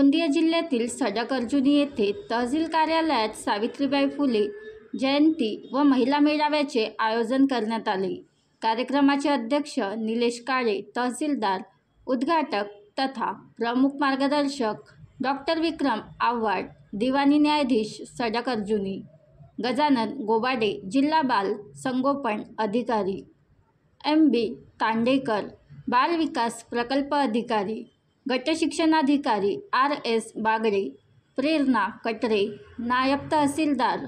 गोंदिया जिल्ह्यातील सडक अर्जुनी येथे तहसील कार्यालयात सावित्रीबाई फुले जयंती व महिला मेळाव्याचे आयोजन करण्यात आले। कार्यक्रमाचे अध्यक्ष निलेश काळे, तहसीलदार, उद्घाटक तथा प्रमुख मार्गदर्शक डॉक्टर विक्रम आव्हाड, दिवाणी न्यायाधीश सडक अर्जुनी गजानन गोबाडे, जिल्हा बाल संगोपन अधिकारी MB तांडेकर, बाल विकास प्रकल्प अधिकारी, गट शिक्षणाधिकारी RS बागडे, प्रेरणा कटरे, नायब तहसीलदार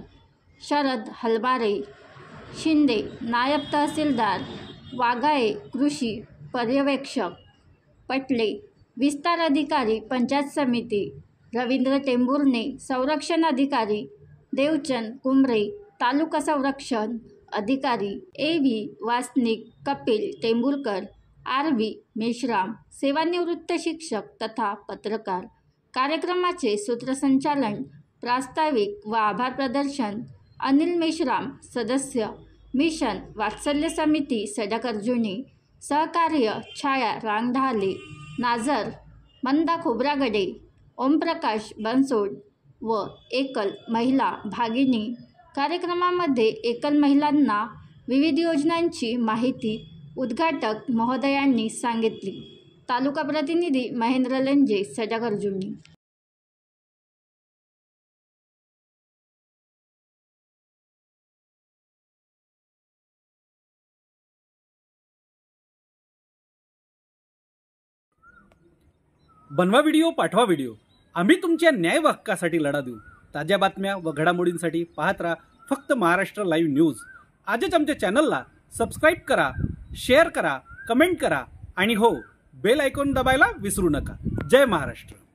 शरद हलबारे शिंदे, नायब तहसीलदार वाघाळे, कृषी पर्यवेक्षक पटले, विस्तार अधिकारी पंचायत समिती रवींद्र टेंभुर्णे, संरक्षण अधिकारी देवचंद कुमरे, तालुका संरक्षण अधिकारी AV वासनिक कपिल टेंभुरकर, RV मेश्राम, सेवानिवृत्त शिक्षक तथा पत्रकार। कार्यक्रमाचे सूत्रसंचालन, प्रास्ताविक व आभार प्रदर्शन अनिल मेश्राम, सदस्य मिशन वात्सल्य समिती सडक अर्जुनी, सहकार्य छाया रांगढाले, नाझर मंदा खोब्रागडे, ओमप्रकाश बनसोड व एकल महिला भागिनी। कार्यक्रमामध्ये एकल महिलांना विविध योजनांची माहिती उद्घाटक महोदयांनी सांगितली। तालुका प्रतिनिधी महेंद्र लंजे, सडक अर्जुनी। बनवा व्हिडिओ, पाठवा व्हिडिओ, आम्ही तुमच्या न्याय व हक्कासाठी लढा देऊ। ताज्या बातम्या व घडामोडींसाठी पाहत राहा फक्त महाराष्ट्र लाईव्ह न्यूज। आजच आमच्या चॅनलला सबस्क्राईब करा, शेअर करा, कमेंट करा आणि हो, बेल आयकॉन दाबायला विसरू नका। जय महाराष्ट्र।